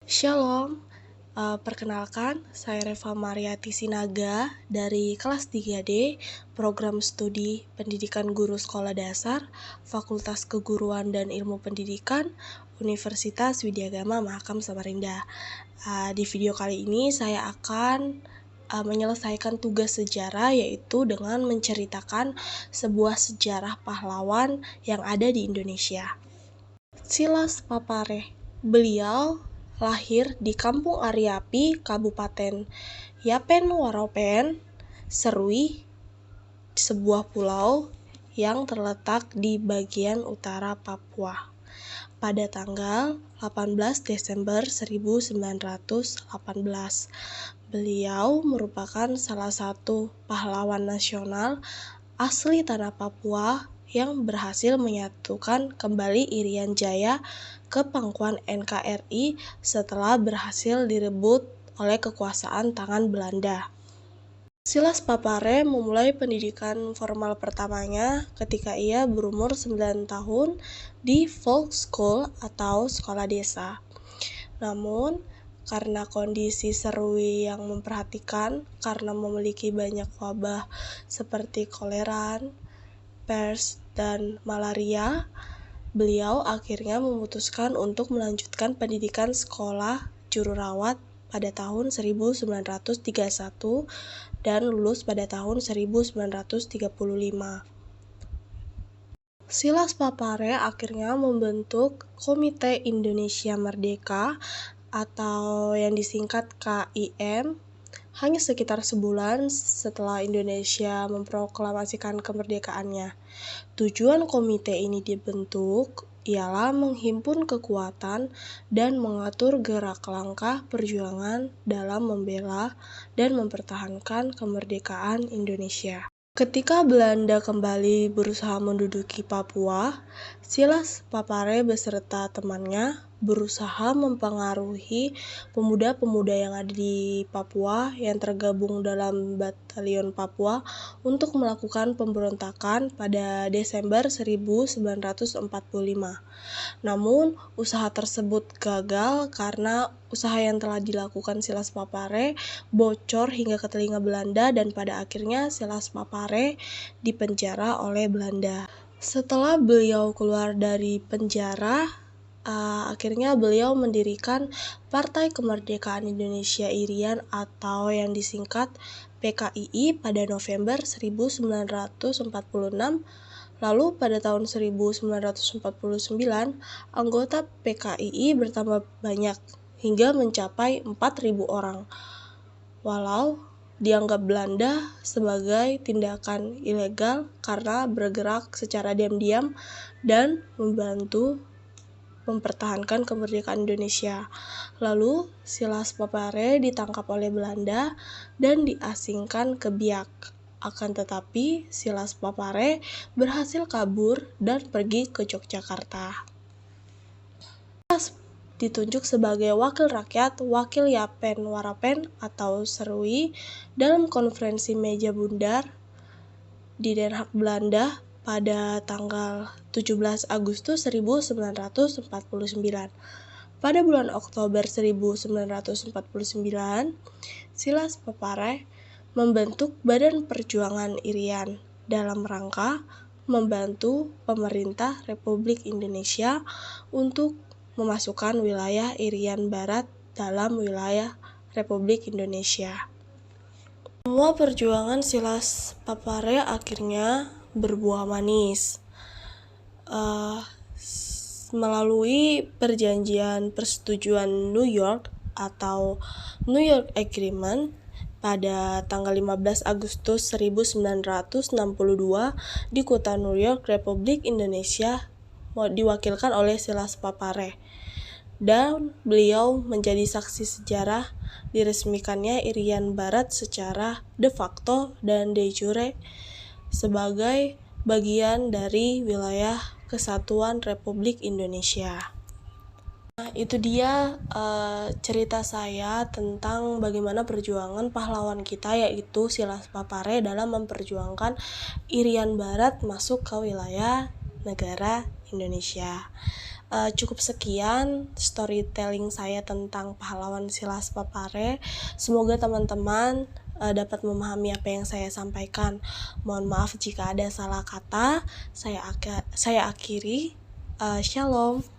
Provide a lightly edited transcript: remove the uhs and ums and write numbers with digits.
Shalom, perkenalkan saya Reva Mariati Sinaga dari kelas 3D Program Studi Pendidikan Guru Sekolah Dasar Fakultas Keguruan dan Ilmu Pendidikan Universitas Widyagama Mahakam Samarinda. Di video kali ini saya akan menyelesaikan tugas sejarah, yaitu dengan menceritakan sebuah sejarah pahlawan yang ada di Indonesia. Silas Papare. Beliau lahir di Kampung Ariapi, Kabupaten Yapen Waropen, Serui, sebuah pulau yang terletak di bagian utara Papua, pada tanggal 18 Desember 1918. Beliau merupakan salah satu pahlawan nasional asli tanah Papua yang berhasil menyatukan kembali Irian Jaya ke pangkuan NKRI setelah berhasil direbut oleh kekuasaan tangan Belanda. Silas Papare memulai pendidikan formal pertamanya ketika ia berumur 9 tahun di Volkschool atau sekolah desa. Namun, karena kondisi Serui yang memperhatikan karena memiliki banyak wabah seperti kolera, pers, dan malaria, beliau akhirnya memutuskan untuk melanjutkan pendidikan sekolah juru rawat pada tahun 1931 dan lulus pada tahun 1935. Silas Papare akhirnya membentuk Komite Indonesia Merdeka atau yang disingkat KIM hanya sekitar sebulan setelah Indonesia memproklamasikan kemerdekaannya. Tujuan komite ini dibentuk ialah menghimpun kekuatan dan mengatur gerak langkah perjuangan dalam membela dan mempertahankan kemerdekaan Indonesia. Ketika Belanda kembali berusaha menduduki Papua, Silas Papare beserta temannya berusaha mempengaruhi pemuda-pemuda yang ada di Papua yang tergabung dalam Batalion Papua untuk melakukan pemberontakan pada Desember 1945. Namun, usaha tersebut gagal karena usaha yang telah dilakukan Silas Papare bocor hingga ke telinga Belanda dan pada akhirnya Silas Papare dipenjara oleh Belanda. Setelah beliau keluar dari penjara, akhirnya beliau mendirikan Partai Kemerdekaan Indonesia Irian atau yang disingkat PKII pada November 1946. Lalu pada tahun 1949, anggota PKII bertambah banyak hingga mencapai 4.000 orang. Walau dianggap Belanda sebagai tindakan ilegal karena bergerak secara diam-diam dan membantu mempertahankan kemerdekaan Indonesia. Lalu Silas Papare ditangkap oleh Belanda dan diasingkan ke Biak. Akan tetapi Silas Papare berhasil kabur dan pergi ke Yogyakarta. Silas ditunjuk sebagai wakil rakyat wakil Yapen Waropen atau Serui dalam konferensi meja bundar di Den Haag, Belanda pada tanggal 17 Agustus 1949. Pada bulan Oktober 1949, Silas Papare membentuk Badan Perjuangan Irian dalam rangka membantu pemerintah Republik Indonesia untuk memasukkan wilayah Irian Barat dalam wilayah Republik Indonesia. Semua perjuangan Silas Papare akhirnya berbuah manis. Melalui perjanjian persetujuan New York atau New York Agreement pada tanggal 15 Agustus 1962 di kota New York, Republik Indonesia diwakilkan oleh Silas Papare. Dan beliau menjadi saksi sejarah diresmikannya Irian Barat secara de facto dan de jure sebagai bagian dari wilayah Kesatuan Republik Indonesia. Nah, itu dia cerita saya tentang bagaimana perjuangan pahlawan kita, yaitu Silas Papare dalam memperjuangkan Irian Barat masuk ke wilayah negara Indonesia. Cukup sekian storytelling saya tentang pahlawan Silas Papare. Semoga teman-teman dapat memahami apa yang saya sampaikan. Mohon maaf jika ada salah kata. Saya akhiri. Shalom.